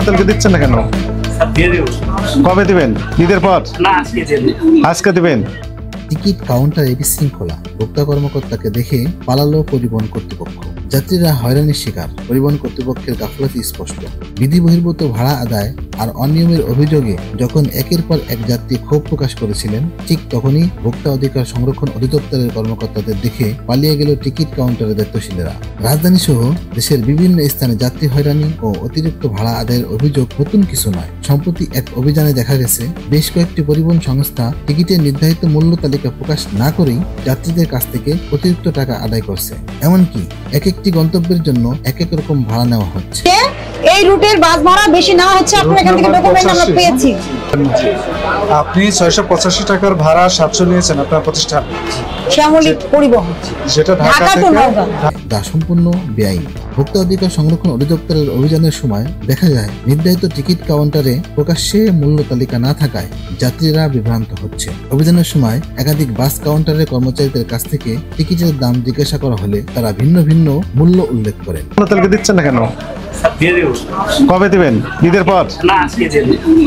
তেলকে দিচ্ছেন না কেন? কবে দিবেন? ঈদের পর? আজকে দিবেন? টিকিট কাউন্টারে বিশৃঙ্খলা, ভোক্তা কর্মকর্তাকে দেখে পালালো পরিবহন কর্তৃপক্ষ। যাত্রীরা হয়রানির শিকার, পরিবহন কর্তৃপক্ষের গাফলতি স্পষ্ট। বিধি বহির্ভূত ভাড়া আদায় আর অনিয়মের অভিযোগে যখন একের পর এক যাত্রী ক্ষোভ প্রকাশ করেছিলেন, ঠিক তখনই ভোক্তা অধিকার সংরক্ষণ অধিদপ্তরের কর্মকর্তাদের দেখে পালিয়ে গেল টিকিট কাউন্টারের দায়িত্বশীলেরা। রাজধানী সহ দেশের বিভিন্ন স্থানে যাত্রী হয়রানি ও অতিরিক্ত ভাড়া আদায়ের অভিযোগ নতুন কিছু নয়। সম্প্রতি এক অভিযানে দেখা গেছে বেশ কয়েকটি পরিবহন সংস্থা টিকিটের নির্ধারিত মূল্য তালিকা প্রকাশ না করেই যাত্রীদের কাছ থেকে অতিরিক্ত টাকা আদায় করছে। এমনকি এক একটি গন্তব্যের জন্য এক এক রকম ভাড়া নেওয়া হচ্ছে। এই রুটের বাস ভাড়া বেশি নেওয়া হচ্ছে, আপনার এখান থেকে ডকুমেন্ট আমরা পেয়েছি। আপনি 685 টাকার ভাড়া 700 নিয়েছেন আপনার প্রতিষ্ঠান শ্যামলী পরিবহন, যেটা ঢাকা টু নওগাঁ। তা সম্পূর্ণ বেআইনি। ভোক্তা অধিকার সংরক্ষণ অধিদপ্তরের অভিযানের সময় দেখা যায় নির্ধারিত টিকিট কাউন্টারে প্রকাশ্যে মূল্য তালিকা না থাকায় যাত্রীরা বিভ্রান্ত হচ্ছে। অভিযানের সময় একাধিক বাস কাউন্টারের কর্মচারীদের কাছ থেকে টিকিটের দাম জিজ্ঞাসা করা হলে তারা ভিন্ন ভিন্ন মূল্য উল্লেখ করেন। তেলকে দিচ্ছেন না কেন? কবে দিবেন? ঈদের পর?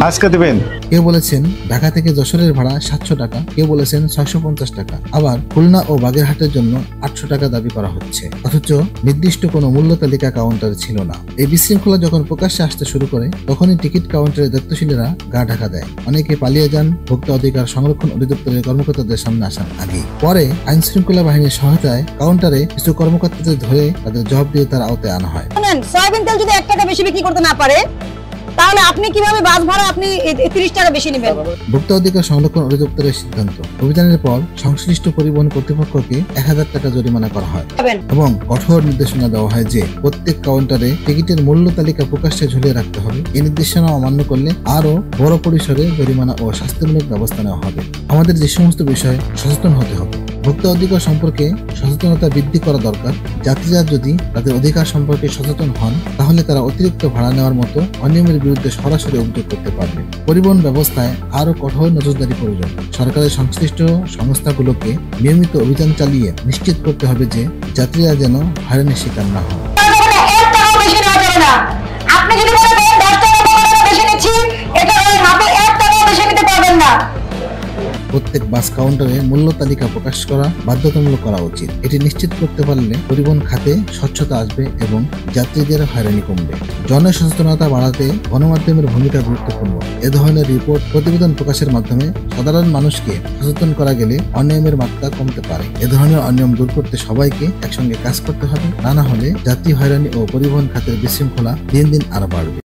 আজকে দিবেন? কেউ বলেছেন ঢাকা থেকে যশোরের ভাড়া 700 টাকা, কেউ বলেছেন 650 টাকা, আবার খুলনা ও বাগেরহাটের জন্য 800 টাকা দাবি করা হচ্ছে, অথচ নির্দিষ্ট কোনো মূল্য তালিকা কাউন্টারে ছিল না। এই বিশৃঙ্খলা যখন প্রকাশ্যে আসতে শুরু করে তখনই টিকিট কাউন্টারের দায়িত্বশীলেরা গা ঢাকা দেয়। অনেকে পালিয়ে যান ভোক্তা অধিকার সংরক্ষণ অধিদপ্তরের কর্মকর্তাদের সামনে আসার আগে। পরে আইন শৃঙ্খলা বাহিনীর সহায়তায় কাউন্টারে কিছু কর্মকর্তাদের ধরে তাদের জবাবদিহিতার আওতায় আনা হয়। সয়াবিন তেল যদি 1 টাকা বেশি বিক্রি করতে না পারে তাহলে আপনি কিভাবে বাস ভাড়া আপনি 30 টাকা বেশি নেবেন? ভোক্তা অধিকার সংরক্ষণ অধিদপ্তরের সিদ্ধান্ত, অভিযানের পর সংশ্লিষ্ট পরিবহন কর্তৃপক্ষকে 1000 টাকা জরিমানা করা হয় এবং কঠোর নির্দেশনা দেওয়া হয় যে প্রত্যেক কাউন্টারে টিকিটের মূল্য তালিকা প্রকাশ্যে ঝুলিয়ে রাখতে হবে। এই নির্দেশনা অমান্য করলে আরো বড় পরিসরে জরিমানা ও শাস্তিমূলক ব্যবস্থা নেওয়া হবে। আমাদের যে সমস্ত বিষয়ে সচেতন হতে হবে। ভোক্তা অধিকার সম্পর্কে সচেতনতা বৃদ্ধি করা দরকার। যাত্রীরা যদি তাদের অধিকার সম্পর্কে সচেতন হন তাহলে তারা অতিরিক্ত ভাড়া নেওয়ার মতো অনিয়মের বিরুদ্ধে সরাসরি অভিযোগ করতে পারবে। পরিবহন ব্যবস্থায় আরো কঠোর নজরদারি প্রয়োজন। সরকারের সংশ্লিষ্ট সংস্থাগুলোকে নিয়মিত অভিযান চালিয়ে নিশ্চিত করতে হবে যে যাত্রীরা যেন হয়রানির শিকার না হয়। আপনি যদি বলেন 10 টাকা বেশি নিচ্ছি, এটা আপনি 1 টাকা বেশি নিতে পারবেন না। প্রত্যেক বাস কাউন্টারে মূল্য তালিকা প্রকাশ করা বাধ্যতামূলক করা উচিত। এটি নিশ্চিত করতে পারলে পরিবহন খাতে স্বচ্ছতা আসবে এবং যাত্রীদের হয়রানি কমবে। জনসচেতনতা বাড়াতে গণমাধ্যমের ভূমিকা গুরুত্বপূর্ণ। এ ধরনের রিপোর্ট প্রতিবেদন প্রকাশের মাধ্যমে সাধারণ মানুষকে সচেতন করা গেলে অনিয়মের মাত্রা কমতে পারে। এ ধরনের অনিয়ম দূর করতে সবাইকে একসঙ্গে কাজ করতে হবে, তা না হলে যাত্রী হয়রানি ও পরিবহন খাতের বিশৃঙ্খলা দিন দিন আরো বাড়বে।